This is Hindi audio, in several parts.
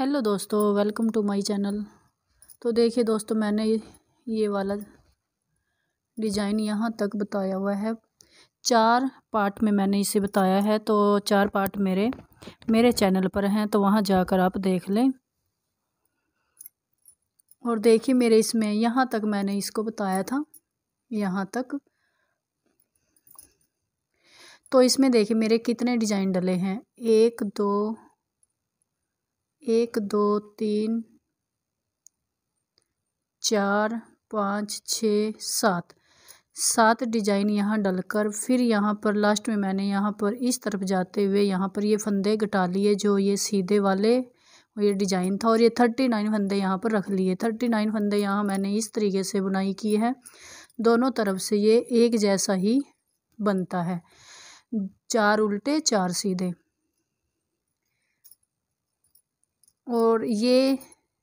हेलो दोस्तों, वेलकम टू माय चैनल। तो देखिए दोस्तों, मैंने ये वाला डिज़ाइन यहाँ तक बताया हुआ है। 4 पार्ट में मैंने इसे बताया है, तो 4 पार्ट मेरे चैनल पर हैं, तो वहाँ जाकर आप देख लें। और देखिए मेरे इसमें यहाँ तक मैंने इसको बताया था, यहाँ तक। तो इसमें देखिए मेरे कितने डिज़ाइन डले हैं। 1 2 3 4 5 6 7 डिजाइन यहाँ डलकर फिर यहाँ पर लास्ट में मैंने यहाँ पर इस तरफ जाते हुए यहाँ पर ये फंदे घटा लिए, जो ये सीधे वाले ये डिजाइन था। और ये 39 फंदे यहाँ पर रख लिए। 39 फंदे यहाँ मैंने इस तरीके से बुनाई की है। दोनों तरफ से ये एक जैसा ही बनता है, 4 उल्टे 4 सीधे। और ये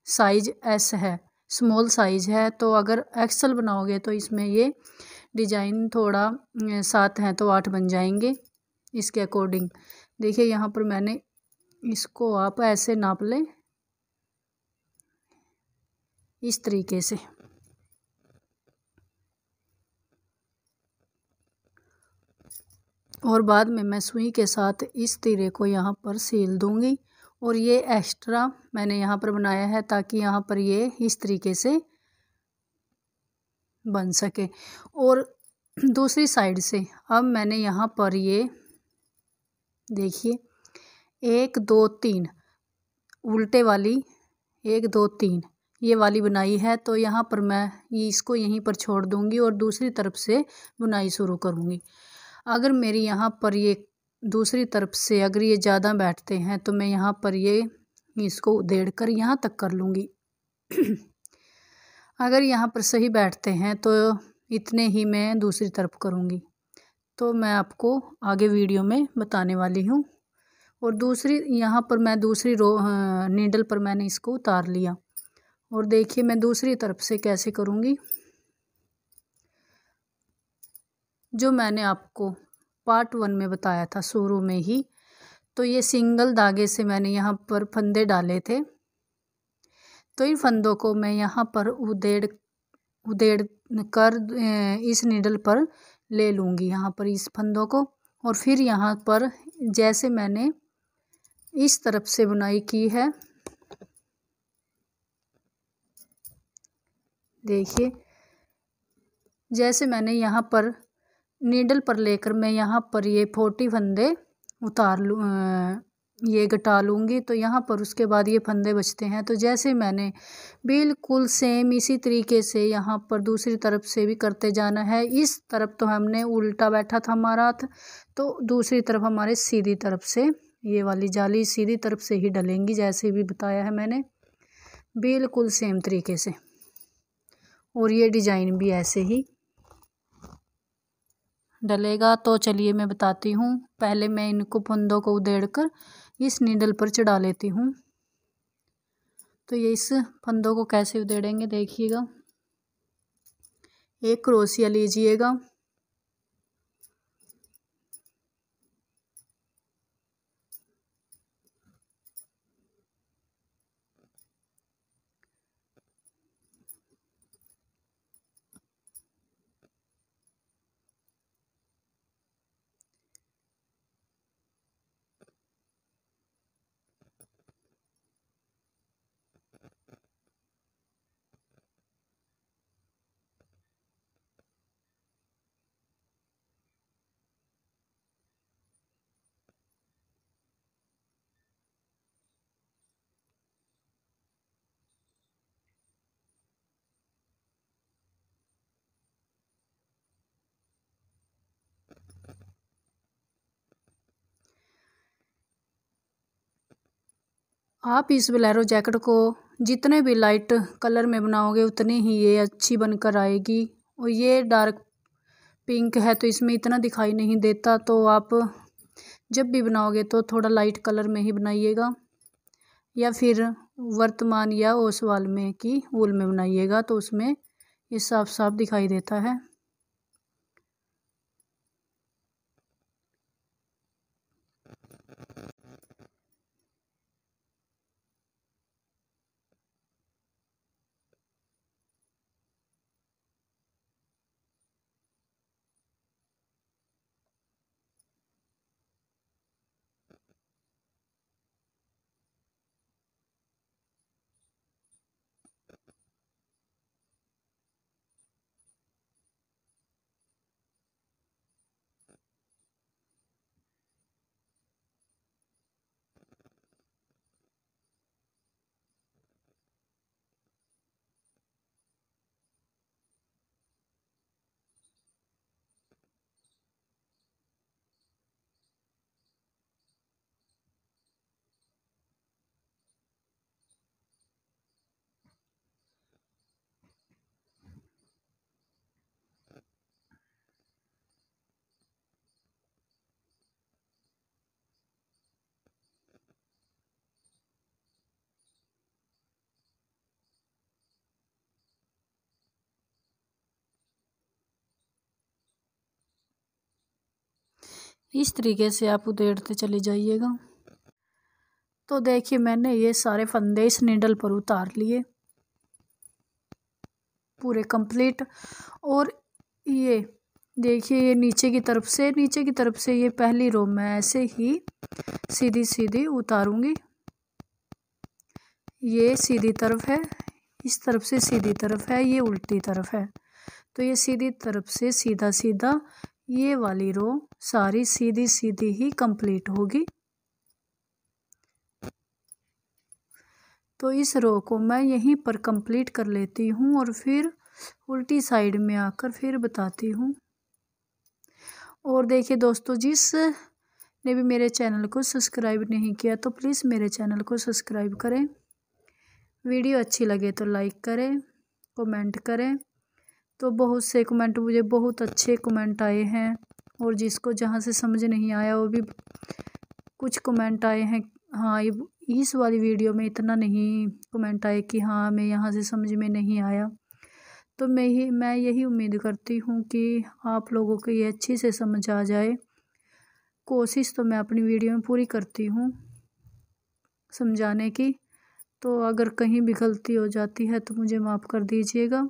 साइज एस है, स्मॉल साइज है। तो अगर एक्सल बनाओगे तो इसमें ये डिजाइन थोड़ा 7 हैं तो 8 बन जाएंगे इसके अकॉर्डिंग। देखिए यहाँ पर मैंने इसको आप ऐसे नाप लें इस तरीके से। और बाद में मैं सुई के साथ इस तीरे को यहाँ पर सील दूंगी। और ये एक्स्ट्रा मैंने यहाँ पर बनाया है ताकि यहाँ पर ये इस तरीके से बन सके। और दूसरी साइड से अब मैंने यहाँ पर ये देखिए 1 2 3 उल्टे वाली 1 2 3 ये वाली बनाई है। तो यहाँ पर मैं इसको यहीं पर छोड़ दूंगी और दूसरी तरफ से बुनाई शुरू करूँगी। अगर मेरी यहाँ पर ये दूसरी तरफ से अगर ये ज़्यादा बैठते हैं तो मैं यहाँ पर ये इसको उधेड़ कर यहाँ तक कर लूँगी। अगर यहाँ पर सही बैठते हैं तो इतने ही मैं दूसरी तरफ करूँगी। तो मैं आपको आगे वीडियो में बताने वाली हूँ। और दूसरी यहाँ पर मैं दूसरी नीडल पर मैंने इसको उतार लिया। और देखिए मैं दूसरी तरफ से कैसे करूँगी, जो मैंने आपको पार्ट 1 में बताया था शुरू में ही। तो ये सिंगल धागे से मैंने यहाँ पर फंदे डाले थे। तो इन फंदों को मैं यहाँ पर उधेड़ कर इस नीडल पर ले लूँगी, यहाँ पर इस फंदों को। और फिर यहाँ पर जैसे मैंने इस तरफ से बुनाई की है, देखिए जैसे मैंने यहाँ पर नीडल पर लेकर मैं यहाँ पर ये 40 फंदे उतार लूँ, ये घटा लूँगी। तो यहाँ पर उसके बाद ये फंदे बचते हैं। तो जैसे मैंने बिल्कुल सेम इसी तरीके से यहाँ पर दूसरी तरफ से भी करते जाना है। इस तरफ तो हमने उल्टा बैठा था हमारा हाथ, तो दूसरी तरफ हमारे सीधी तरफ से ये वाली जाली सीधी तरफ से ही डलेंगी, जैसे भी बताया है मैंने, बिल्कुल सेम तरीके से। और ये डिजाइन भी ऐसे ही डलेगा। तो चलिए मैं बताती हूँ। पहले मैं इनको फंदों को उधेड़ कर इस नीडल पर चढ़ा लेती हूँ। तो ये इस फंदों को कैसे उधेड़ेंगे देखिएगा। एक क्रोशिया लीजिएगा, आप इस बोलेरो जैकेट को जितने भी लाइट कलर में बनाओगे उतनी ही ये अच्छी बनकर आएगी। और ये डार्क पिंक है तो इसमें इतना दिखाई नहीं देता। तो आप जब भी बनाओगे तो थोड़ा लाइट कलर में ही बनाइएगा, या फिर वर्तमान या ओसवाल में की वूल में बनाइएगा, तो उसमें ये साफ साफ दिखाई देता है। इस तरीके से आप उधेड़ते चले जाइएगा। तो देखिए मैंने ये सारे फंदे इस नीडल पर उतार लिए पूरे कंप्लीट। और ये देखिए ये नीचे की तरफ से ये पहली रो मैं ऐसे ही सीधी सीधी उतारूंगी। ये सीधी तरफ है, इस तरफ से सीधी तरफ है, ये उल्टी तरफ है। तो ये सीधी तरफ से सीधा सीधा ये वाली रो सारी सीधी सीधी ही कंप्लीट होगी। तो इस रो को मैं यहीं पर कंप्लीट कर लेती हूँ और फिर उल्टी साइड में आकर फिर बताती हूँ। और देखिए दोस्तों, जिसने भी मेरे चैनल को सब्सक्राइब नहीं किया तो प्लीज़ मेरे चैनल को सब्सक्राइब करें। वीडियो अच्छी लगे तो लाइक करें, कमेंट करें। तो बहुत से कमेंट, मुझे बहुत अच्छे कमेंट आए हैं, और जिसको जहाँ से समझ नहीं आया वो भी कुछ कमेंट आए हैं। हाँ, इस वाली वीडियो में इतना नहीं कमेंट आए कि हाँ मैं यहाँ से समझ में नहीं आया। तो मैं यही उम्मीद करती हूँ कि आप लोगों को ये अच्छी से समझ आ जाए। कोशिश तो मैं अपनी वीडियो में पूरी करती हूँ समझाने की। तो अगर कहीं भी गलती हो जाती है तो मुझे माफ़ कर दीजिएगा।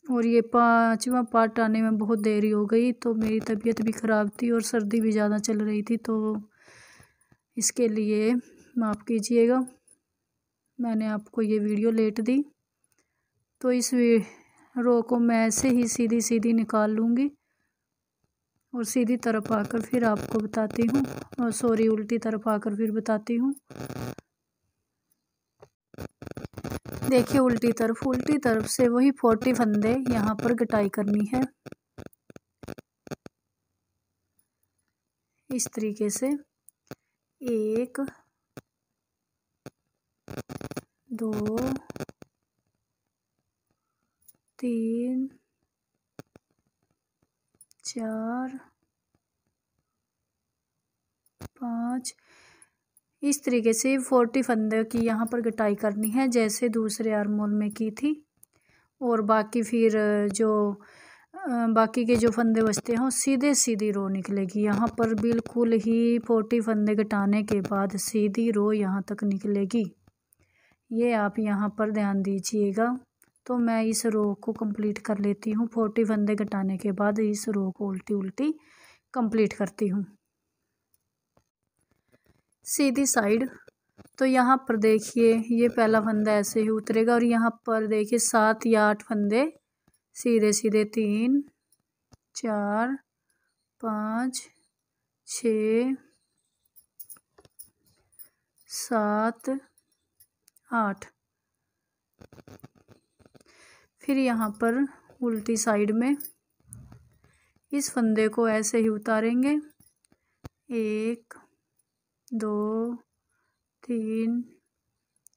और ये 5वां पार्ट आने में बहुत देरी हो गई, तो मेरी तबीयत भी ख़राब थी और सर्दी भी ज़्यादा चल रही थी, तो इसके लिए माफ़ कीजिएगा मैंने आपको ये वीडियो लेट दी। तो इस रो को मैं ऐसे ही सीधी सीधी निकाल लूँगी और सीधी तरफ आकर फिर आपको बताती हूँ, और सॉरी उल्टी तरफ आकर फिर बताती हूँ। देखिए उल्टी तरफ से वही 40 फंदे यहाँ पर कटाई करनी है इस तरीके से। 1 2 3 4 5 इस तरीके से 40 फंदे की यहाँ पर कटाई करनी है, जैसे दूसरे आर्मोल में की थी। और बाकी फिर जो बाकी के जो फंदे बचते हैं वो सीधे सीधी रो निकलेगी। यहाँ पर बिल्कुल ही 40 फंदे घटाने के बाद सीधी रो यहाँ तक निकलेगी। ये आप यहाँ पर ध्यान दीजिएगा। तो मैं इस रो को कंप्लीट कर लेती हूँ। 40 फंदे घटाने के बाद इस रो को उल्टी उल्टी कंप्लीट करती हूँ सीधी साइड। तो यहाँ पर देखिए ये पहला फंदा ऐसे ही उतरेगा, और यहाँ पर देखिए 7 या 8 फंदे सीधे सीधे 3 4 5 6 7 8। फिर यहाँ पर उल्टी साइड में इस फंदे को ऐसे ही उतारेंगे। 1 2 3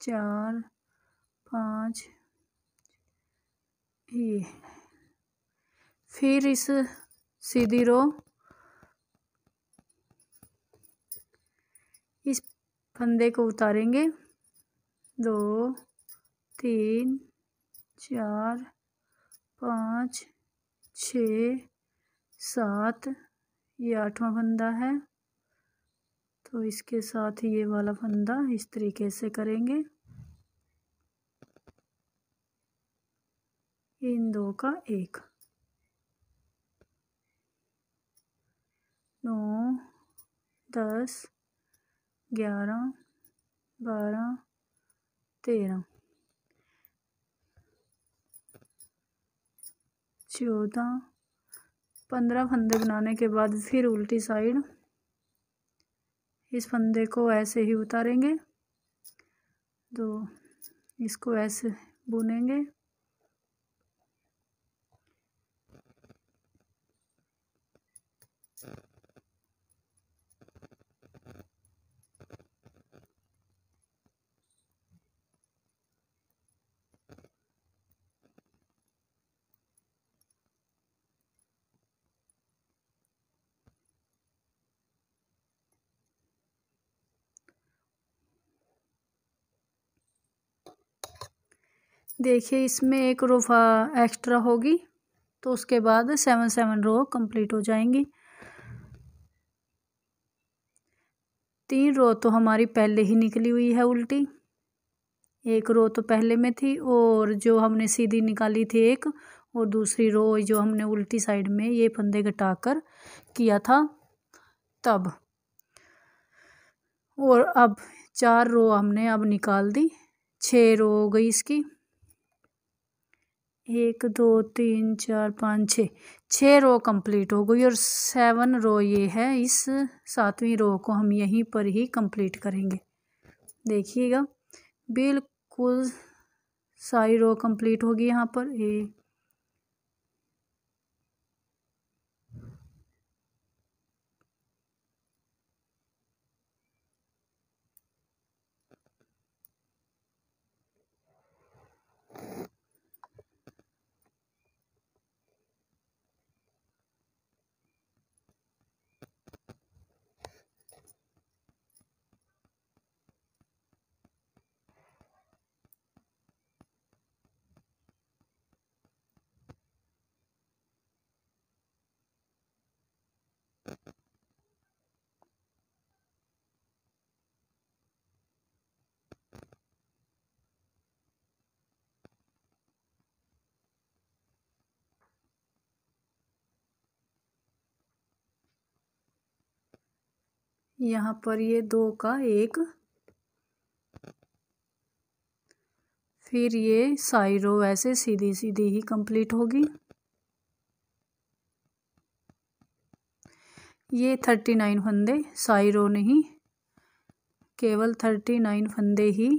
4 5 ये। फिर इस सीधी रो इस फंदे को उतारेंगे। 2 3 4 5 6 7। ये 8वां फंदा है, तो इसके साथ ही ये वाला फंदा इस तरीके से करेंगे। इन 2 का 1 9 10 11 12 13 14 15 फंदे बनाने के बाद फिर उल्टी साइड इस फंदे को ऐसे ही उतारेंगे। तो इसको ऐसे बुनेंगे। देखिए इसमें एक रो एक्स्ट्रा होगी, तो उसके बाद 7 रो कंप्लीट हो जाएंगी। 3 रो तो हमारी पहले ही निकली हुई है उल्टी, 1 रो तो पहले में थी, और जो हमने सीधी निकाली थी एक, और दूसरी रो जो हमने उल्टी साइड में ये फंदे घटाकर किया था तब। और अब 4 रो हमने अब निकाल दी, 6 रो हो गई इसकी, 1 2 3 4 5 6 रो कंप्लीट हो गई। और 7 रो ये है, इस 7वीं रो को हम यहीं पर ही कंप्लीट करेंगे। देखिएगा बिल्कुल सारी रो कंप्लीट होगी यहाँ पर। यहाँ पर ये 2 का 1, फिर ये सारी रो ऐसे सीधी सीधी ही कंप्लीट होगी। ये 39 फंदे, सारी रो नहीं, केवल 39 फंदे ही।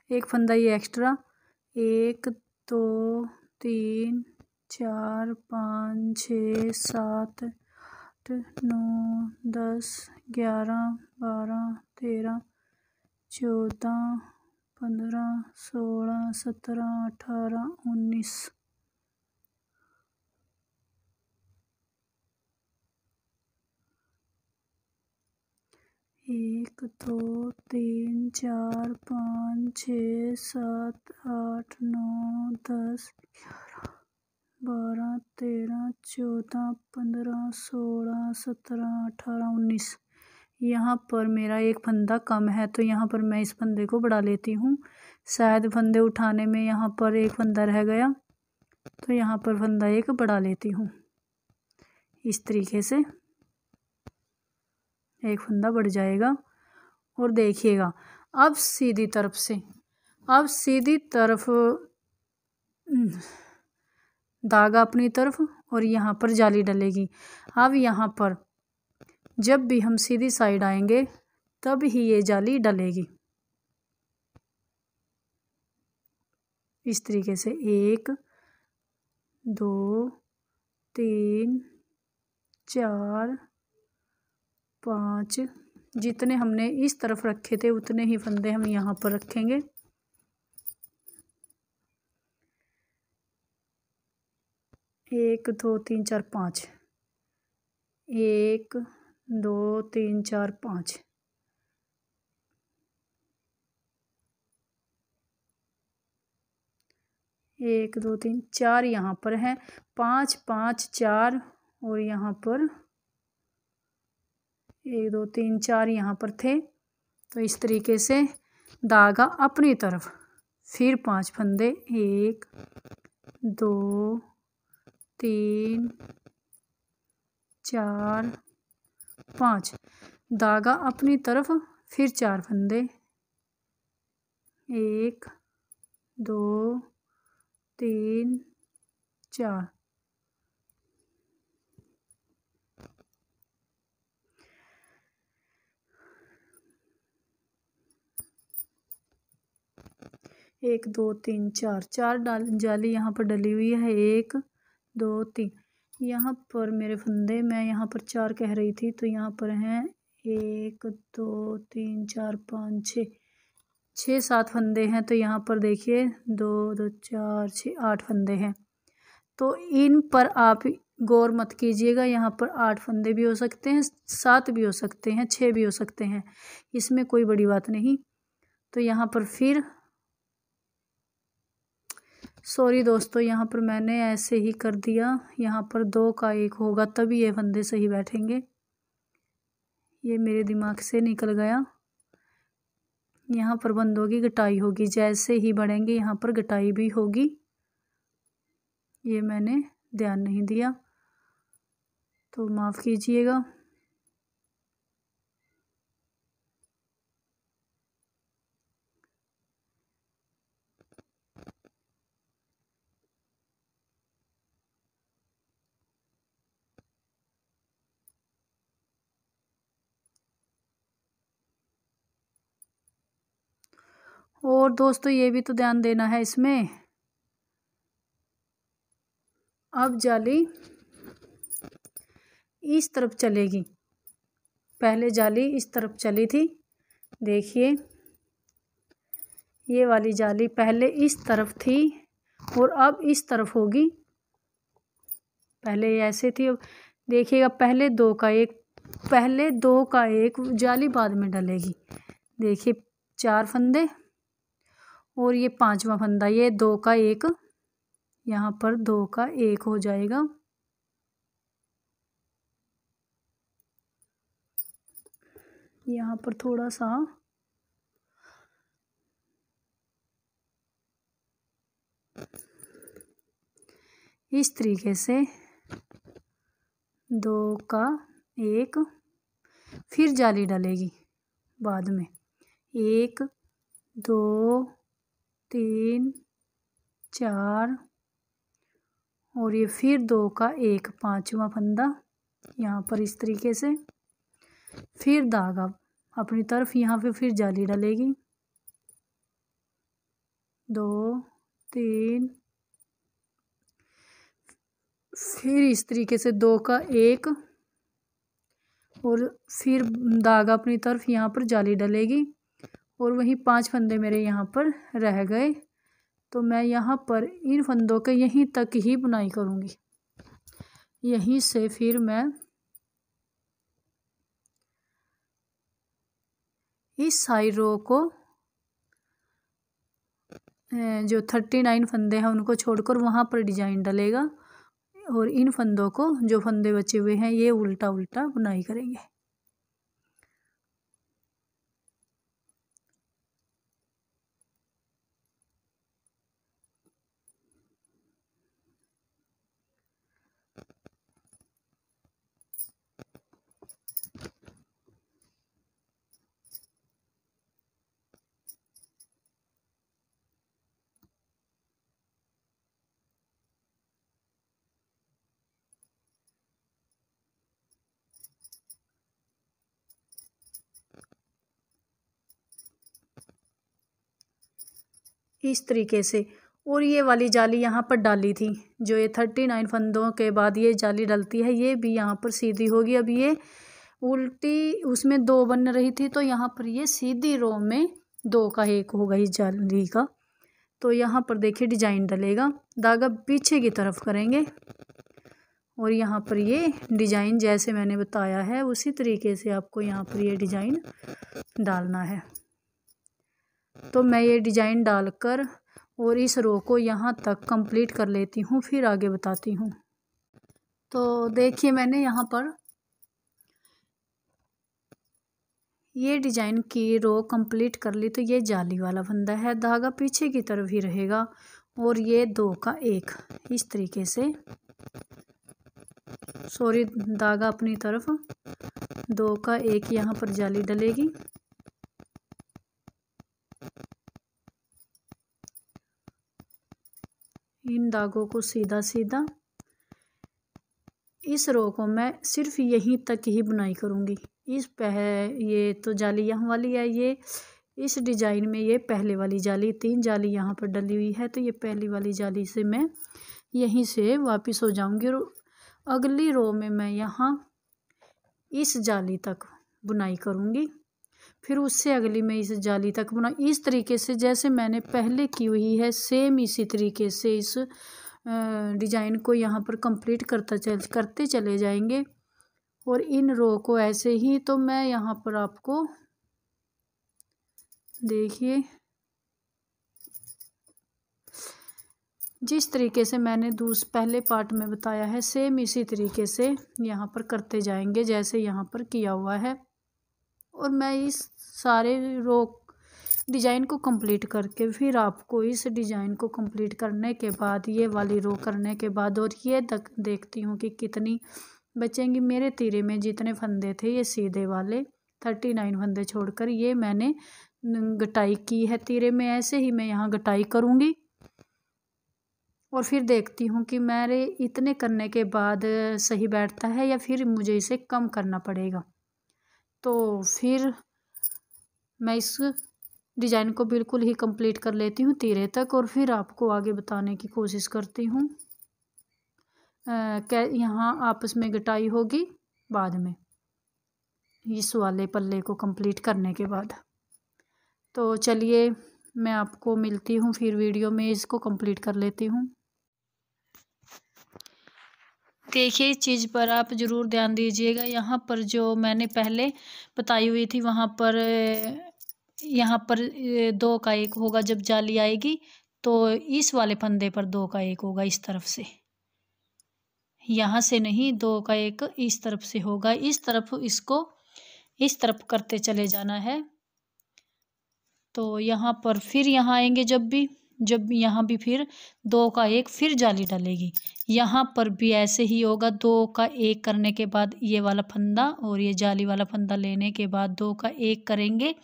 एक फंदा ये एक्स्ट्रा, 1 2 3 4 5 6 7 8 9 10 11 12 13 14 15 16 17 18 19। 1 2 3 4 5 6 7 8 9 10 11 12 13 14 15 16 17 18 19। यहाँ पर मेरा एक फंदा कम है, तो यहाँ पर मैं इस फंदे को बढ़ा लेती हूँ। शायद फंदे उठाने में यहाँ पर एक फंदा रह गया, तो यहाँ पर फंदा एक बढ़ा लेती हूँ। इस तरीके से एक फंदा बढ़ जाएगा। और देखिएगा अब सीधी तरफ से, अब सीधी तरफ धागा अपनी तरफ, और यहाँ पर जाली डलेगी। अब यहाँ पर जब भी हम सीधी साइड आएंगे तब ही ये जाली डलेगी। इस तरीके से 1 2 3 4 5, जितने हमने इस तरफ रखे थे उतने ही फंदे हम यहाँ पर रखेंगे। 1 2 3 4 5, 1 2 3 4 5, 1 2 3 4 यहाँ पर है, 5 5 4, और यहाँ पर 1 2 3 4 यहाँ पर थे। तो इस तरीके से धागा अपनी तरफ, फिर 5 फंदे, 1 2 3 4 5, धागा अपनी तरफ, फिर 4 फंदे, 1 2 3 4। 1 2 3 4 4 जाली यहाँ पर डली हुई है। 1 2 3 यहाँ पर मेरे फंदे, मैं यहाँ पर 4 कह रही थी तो यहाँ पर हैं 1 2 3 4 5 6 7 फंदे हैं। तो यहाँ पर देखिए 2 2 4 6 8 फंदे हैं। तो इन पर आप गौर मत कीजिएगा, यहाँ पर 8 फंदे भी हो सकते हैं, 7 भी हो सकते हैं, 6 भी हो सकते हैं, इसमें कोई बड़ी बात नहीं। तो यहाँ पर फिर सॉरी दोस्तों, यहाँ पर मैंने ऐसे ही कर दिया। यहाँ पर 2 का 1 होगा तभी ये फंदे सही बैठेंगे, ये मेरे दिमाग से निकल गया। यहाँ पर फंदों की गटाई होगी, जैसे ही बढ़ेंगे यहाँ पर गटाई भी होगी, ये मैंने ध्यान नहीं दिया तो माफ़ कीजिएगा। और दोस्तों ये भी तो ध्यान देना है इसमें, अब जाली इस तरफ चलेगी, पहले जाली इस तरफ चली थी, देखिए ये वाली जाली पहले इस तरफ थी और अब इस तरफ होगी। पहले ऐसे थी, अब देखिएगा पहले 2 का 1, पहले 2 का 1 जाली बाद में डलेगी। देखिए 4 फंदे और ये 5वां फंदा, ये 2 का 1, यहाँ पर 2 का 1 हो जाएगा। यहाँ पर थोड़ा सा इस तरीके से 2 का 1, फिर जाली डलेगी बाद में, 1 2 3 4 और ये फिर 2 का 1 5वां फंदा यहाँ पर इस तरीके से, फिर धागा अपनी तरफ, यहाँ पे फिर जाली डलेगी 2 3, फिर इस तरीके से 2 का 1 और फिर धागा अपनी तरफ, यहाँ पर जाली डलेगी और वहीं 5 फंदे मेरे यहाँ पर रह गए। तो मैं यहाँ पर इन फंदों के यहीं तक ही बुनाई करूँगी, यहीं से फिर मैं इस साइड रो को जो 39 फंदे हैं उनको छोड़कर वहाँ पर डिजाइन डलेगा और इन फंदों को, जो फंदे बचे हुए हैं, ये उल्टा उल्टा बुनाई करेंगे। इस तरीके से, और ये वाली जाली यहाँ पर डाली थी, जो ये 39 फंदों के बाद ये जाली डलती है, ये भी यहाँ पर सीधी होगी। अब ये उल्टी उसमें 2 बन रही थी, तो यहाँ पर ये सीधी रो में 2 का 1 होगा इस जाली का। तो यहाँ पर देखिए डिजाइन डलेगा, धागा पीछे की तरफ करेंगे और यहाँ पर ये डिजाइन जैसे मैंने बताया है उसी तरीके से आपको यहाँ पर ये डिजाइन डालना है। तो मैं ये डिजाइन डालकर और इस रो को यहाँ तक कंप्लीट कर लेती हूँ, फिर आगे बताती हूँ। तो देखिए मैंने यहाँ पर ये डिजाइन की रो कंप्लीट कर ली। तो ये जाली वाला फंदा है, धागा पीछे की तरफ ही रहेगा और ये 2 का 1 इस तरीके से, सॉरी धागा अपनी तरफ, 2 का 1 यहाँ पर जाली डलेगी इन धागों को सीधा सीधा। इस रो को मैं सिर्फ यहीं तक ही बुनाई करूँगी। इस ये तो जाली यहाँ वाली है, ये इस डिजाइन में ये पहले वाली जाली, 3 जाली यहाँ पर डली हुई है, तो ये पहली वाली जाली से मैं यहीं से वापस हो जाऊंगी और अगली रो में मैं यहाँ इस जाली तक बुनाई करूंगी, फिर उससे अगली में इस जाली तक बुनाई। इस तरीके से जैसे मैंने पहले की हुई है सेम इसी तरीके से इस डिजाइन को यहाँ पर कंप्लीट करते चले जाएंगे। और इन रो को ऐसे ही, तो मैं यहाँ पर आपको देखिए जिस तरीके से मैंने पहले पार्ट में बताया है सेम इसी तरीके से यहाँ पर करते जाएंगे जैसे यहाँ पर किया हुआ है। और मैं इस सारे रो डिजाइन को कंप्लीट करके फिर आपको इस डिजाइन को कंप्लीट करने के बाद ये वाली रो करने के बाद और ये तक देखती हूँ कि कितनी बचेंगी। मेरे तीरे में जितने फंदे थे ये सीधे वाले 39 फंदे छोड़कर ये मैंने गटाई की है तीरे में। ऐसे ही मैं यहाँ गटाई करूँगी और फिर देखती हूँ कि मेरे इतने करने के बाद सही बैठता है या फिर मुझे इसे कम करना पड़ेगा। तो फिर मैं इस डिज़ाइन को बिल्कुल ही कंप्लीट कर लेती हूँ तीरे तक और फिर आपको आगे बताने की कोशिश करती हूँ। क्या यहाँ आपस में गटाई होगी बाद में इस वाले पल्ले को कंप्लीट करने के बाद। तो चलिए मैं आपको मिलती हूँ फिर वीडियो में, इसको कंप्लीट कर लेती हूँ। देखिए इस चीज़ पर आप ज़रूर ध्यान दीजिएगा। यहाँ पर जो मैंने पहले बताई हुई थी वहाँ पर यहाँ पर 2 का 1 होगा जब जाली आएगी, तो इस वाले फंदे पर 2 का 1 होगा इस तरफ से, यहाँ से नहीं 2 का 1 इस तरफ से होगा। इस तरफ इसको इस तरफ करते चले जाना है। तो यहाँ पर फिर यहाँ आएंगे जब यहाँ भी फिर 2 का 1 फिर जाली डलेगी। यहाँ पर भी ऐसे ही होगा, 2 का 1 करने के बाद ये वाला फंदा और ये जाली वाला फंदा लेने के बाद 2 का 1 करेंगे,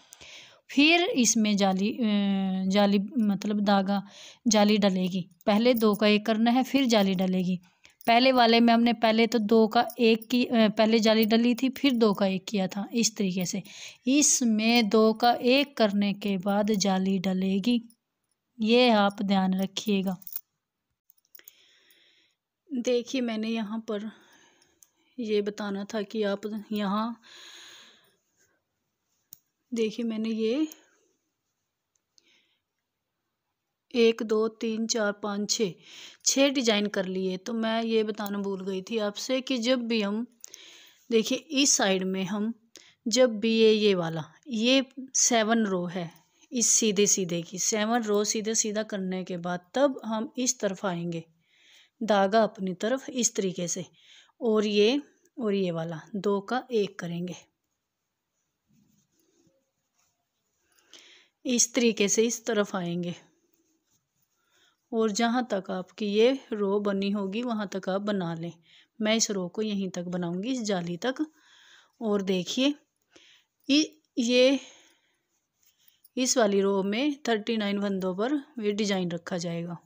फिर इसमें जाली मतलब धागा जाली डलेगी। पहले 2 का 1 करना है फिर जाली डलेगी। पहले वाले में हमने पहले तो 2 का 1 की पहले जाली डली थी फिर 2 का 1 किया था इस तरीके से। इसमें 2 का 1 करने के बाद जाली डलेगी, ये आप ध्यान रखिएगा। देखिए मैंने यहाँ पर ये बताना था कि आप यहाँ देखिए मैंने ये 1 2 3 4 5 6 डिजाइन कर लिए। तो मैं ये बताना भूल गई थी आपसे कि जब भी हम देखिए इस साइड में हम जब भी ये वाला ये 7 रो है इस सीधे सीधे की 7 रो सीधे सीधा करने के बाद तब हम इस तरफ आएंगे धागा अपनी तरफ इस तरीके से और ये वाला 2 का 1 करेंगे इस तरीके से इस तरफ आएंगे और जहाँ तक आपकी ये रो बनी होगी वहाँ तक आप बना लें। मैं इस रो को यहीं तक बनाऊंगी इस जाली तक। और देखिए ये इस वाली रो में 39 फंदों पर ये डिजाइन रखा जाएगा।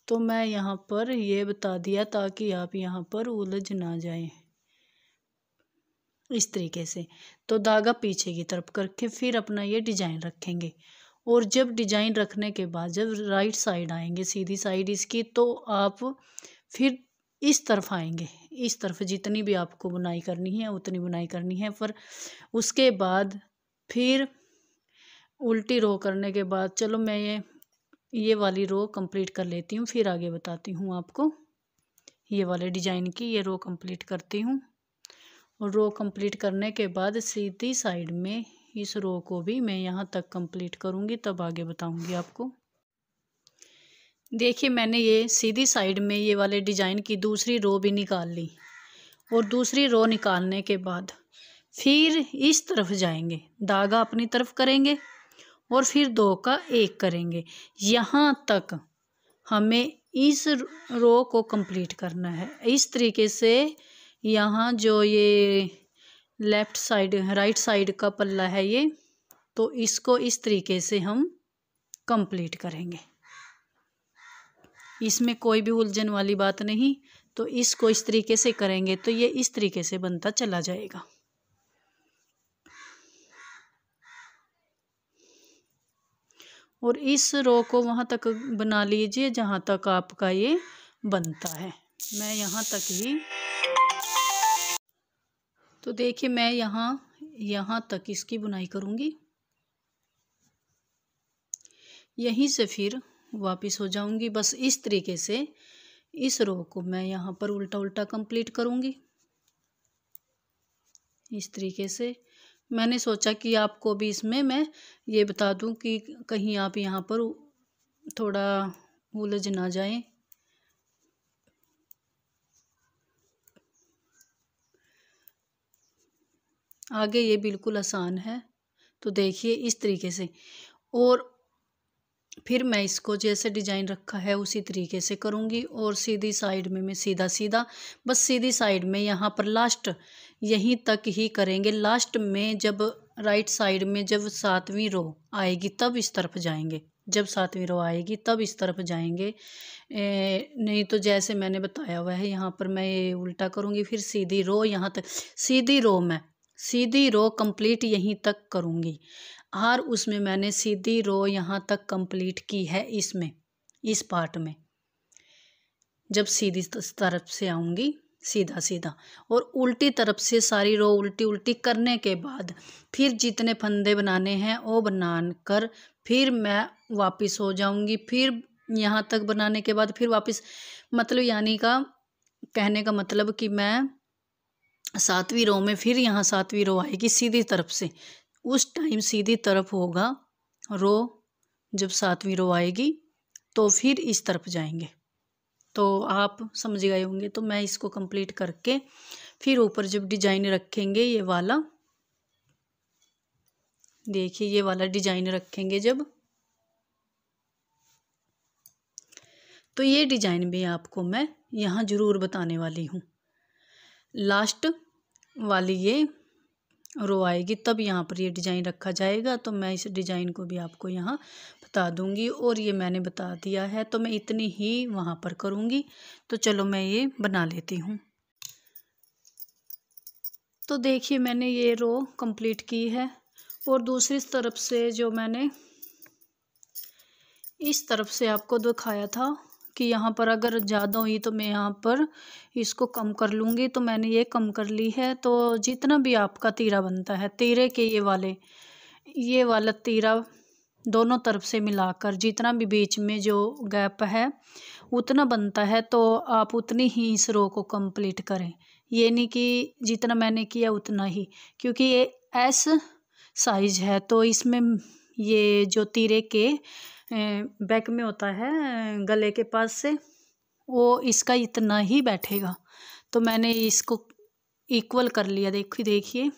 तो मैं यहाँ पर ये बता दिया ताकि आप यहाँ पर उलझ ना जाए इस तरीके से। तो धागा पीछे की तरफ करके फिर अपना ये डिजाइन रखेंगे और जब डिजाइन रखने के बाद जब राइट साइड आएंगे सीधी साइड इसकी, तो आप फिर इस तरफ आएंगे इस तरफ जितनी भी आपको बुनाई करनी है उतनी बुनाई करनी है। पर उसके बाद फिर उल्टी रो करने के बाद चलो मैं ये वाली रो कंप्लीट कर लेती हूँ फिर आगे बताती हूँ आपको। ये वाले डिजाइन की ये रो कंप्लीट करती हूँ और रो कंप्लीट करने के बाद सीधी साइड में इस रो को भी मैं यहाँ तक कंप्लीट करूँगी तब आगे बताऊँगी आपको। देखिए मैंने ये सीधी साइड में ये वाले डिजाइन की दूसरी रो भी निकाल ली और दूसरी रो निकालने के बाद फिर इस तरफ जाएंगे धागा अपनी तरफ करेंगे और फिर 2 का 1 करेंगे। यहाँ तक हमें इस रो को कंप्लीट करना है इस तरीके से। यहाँ जो ये लेफ्ट साइड राइट साइड का पल्ला है ये, तो इसको इस तरीके से हम कंप्लीट करेंगे, इसमें कोई भी उलझन वाली बात नहीं। तो इसको इस तरीके से करेंगे तो ये इस तरीके से बनता चला जाएगा। और इस रो को वहाँ तक बना लीजिए जहाँ तक आपका ये बनता है। मैं यहाँ तक ही, तो देखिए मैं यहाँ तक इसकी बुनाई करूँगी। यहीं से फिर वापस हो जाऊँगी। बस इस तरीके से इस रो को मैं यहाँ पर उल्टा उल्टा कंप्लीट करूँगी। इस तरीके से मैंने सोचा कि आपको भी इसमें मैं ये बता दूं कि कहीं आप यहाँ पर थोड़ा उलझ ना जाएं। आगे ये बिल्कुल आसान है। तो देखिए इस तरीके से, और फिर मैं इसको जैसे डिजाइन रखा है उसी तरीके से करूँगी। और सीधी साइड में मैं सीधा सीधा, बस सीधी साइड में यहाँ पर लास्ट यहीं तक ही करेंगे। लास्ट में जब राइट साइड में जब 7वीं रो आएगी तब इस तरफ जाएंगे। जब 7वीं रो आएगी तब इस तरफ जाएंगे। नहीं तो जैसे मैंने बताया हुआ है यहाँ पर मैं ये उल्टा करूँगी। फिर सीधी रो यहाँ तक, सीधी रो कंप्लीट यहीं तक करूँगी। और उसमें मैंने सीधी रो यहाँ तक कंप्लीट की है। इसमें इस पार्ट में जब सीधी तरफ से आऊँगी सीधा सीधा, और उल्टी तरफ से सारी रो उल्टी उल्टी करने के बाद फिर जितने फंदे बनाने हैं वो बनाकर फिर मैं वापस हो जाऊँगी। फिर यहाँ तक बनाने के बाद फिर वापस, मतलब यानी का कहने का मतलब कि मैं 7वीं रो में फिर यहाँ 7वीं रो आएगी सीधी तरफ से, उस टाइम सीधी तरफ होगा रो। जब 7वीं रो आएगी तो फिर इस तरफ जाएंगे। तो आप समझ गए होंगे। तो मैं इसको कंप्लीट करके फिर ऊपर जब डिजाइन रखेंगे ये वाला, देखिए ये वाला डिजाइन रखेंगे जब, तो ये डिजाइन भी आपको मैं यहाँ ज़रूर बताने वाली हूँ। लास्ट वाली ये रो आएगी तब यहाँ पर ये डिजाइन रखा जाएगा। तो मैं इस डिजाइन को भी आपको यहाँ बता दूंगी। और ये मैंने बता दिया है तो मैं इतनी ही वहाँ पर करूँगी। तो चलो मैं ये बना लेती हूँ। तो देखिए मैंने ये रो कंप्लीट की है। और दूसरी तरफ से जो मैंने इस तरफ से आपको दिखाया था कि यहाँ पर अगर ज़्यादा हुई तो मैं यहाँ पर इसको कम कर लूँगी। तो मैंने ये कम कर ली है। तो जितना भी आपका तीरा बनता है, तीरे के ये वाला तीरा दोनों तरफ से मिलाकर जितना भी बीच में जो गैप है उतना बनता है, तो आप उतनी ही इस रो को कंप्लीट करें। ये नहीं कि जितना मैंने किया उतना ही, क्योंकि ये एस साइज है तो इसमें ये जो तीरे के बैक में होता है गले के पास से, वो इसका इतना ही बैठेगा। तो मैंने इसको इक्वल कर लिया, देखिए।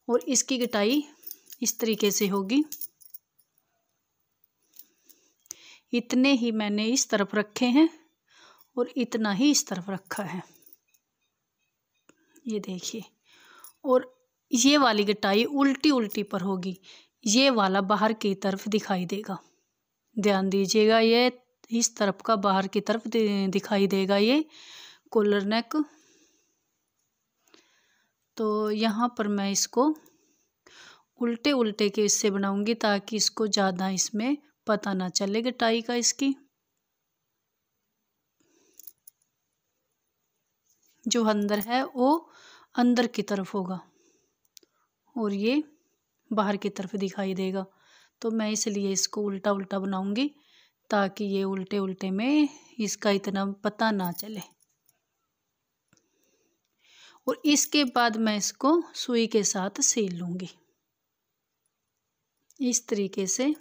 और इसकी कटाई इस तरीके से होगी। इतने ही मैंने इस तरफ रखे हैं और इतना ही इस तरफ रखा है, ये देखिए। और ये वाली कटाई उल्टी उल्टी पर होगी, ये वाला बाहर की तरफ दिखाई देगा। ध्यान दीजिएगा, ये इस तरफ का बाहर की तरफ दिखाई देगा ये कॉलर नेक। तो यहाँ पर मैं इसको उल्टे उल्टे के इससे बनाऊंगी ताकि इसको ज़्यादा इसमें पता ना चले कटाई का इसकी। जो अंदर है वो अंदर की तरफ होगा और ये बाहर की तरफ दिखाई देगा। तो मैं इसलिए इसको उल्टा उल्टा बनाऊंगी ताकि ये उल्टे उल्टे में इसका इतना पता ना चले। और इसके बाद मैं इसको सुई के साथ सील लूँगी इस तरीके से।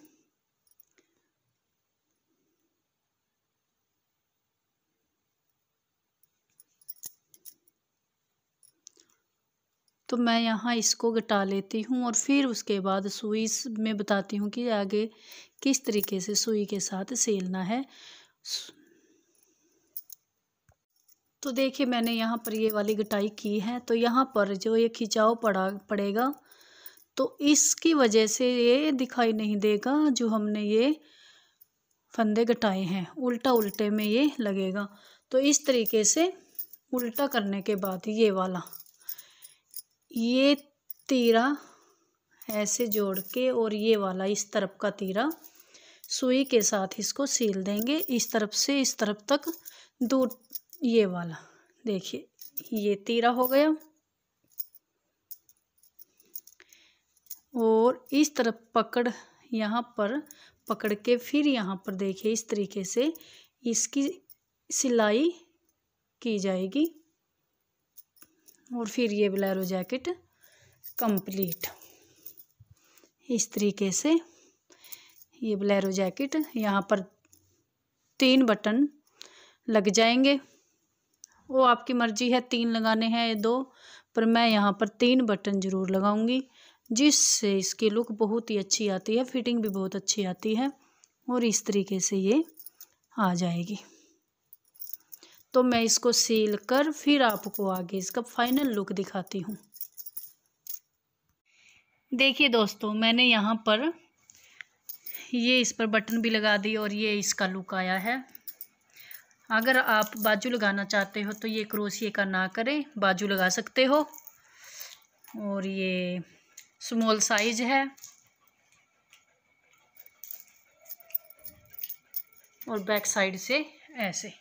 तो मैं यहाँ इसको घटा लेती हूँ और फिर उसके बाद सुई में बताती हूँ कि आगे किस तरीके से सुई के साथ सिलना है। तो देखिए मैंने यहाँ पर ये वाली घटाई की है। तो यहाँ पर जो ये खिंचाव पड़ेगा तो इसकी वजह से ये दिखाई नहीं देगा जो हमने ये फंदे घटाए हैं, उल्टा उल्टे में ये लगेगा। तो इस तरीके से उल्टा करने के बाद ये वाला ये तीरा ऐसे जोड़ के और ये वाला इस तरफ का तीरा सुई के साथ इसको सील देंगे। इस तरफ से इस तरफ तक दूर, ये वाला देखिए ये तीरा हो गया, और इस तरफ पकड़, यहाँ पर पकड़ के फिर यहाँ पर देखिए इस तरीके से इसकी सिलाई की जाएगी, और फिर ये बोलेरो जैकेट कंप्लीट। इस तरीके से ये बोलेरो जैकेट, यहाँ पर 3 बटन लग जाएंगे। वो आपकी मर्जी है 3 लगाने हैं या 2, पर मैं यहाँ पर 3 बटन ज़रूर लगाऊंगी, जिससे इसकी लुक बहुत ही अच्छी आती है, फिटिंग भी बहुत अच्छी आती है, और इस तरीके से ये आ जाएगी। तो मैं इसको सील कर फिर आपको आगे इसका फाइनल लुक दिखाती हूँ। देखिए दोस्तों, मैंने यहाँ पर ये इस पर बटन भी लगा दी और ये इसका लुक आया है। अगर आप बाजू लगाना चाहते हो तो ये क्रोशिये का ना करें, बाजू लगा सकते हो। और ये स्मॉल साइज है, और बैक साइड से ऐसे,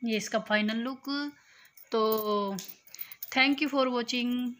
ये इसका फाइनल लुक। तो थैंक यू फॉर वॉचिंग।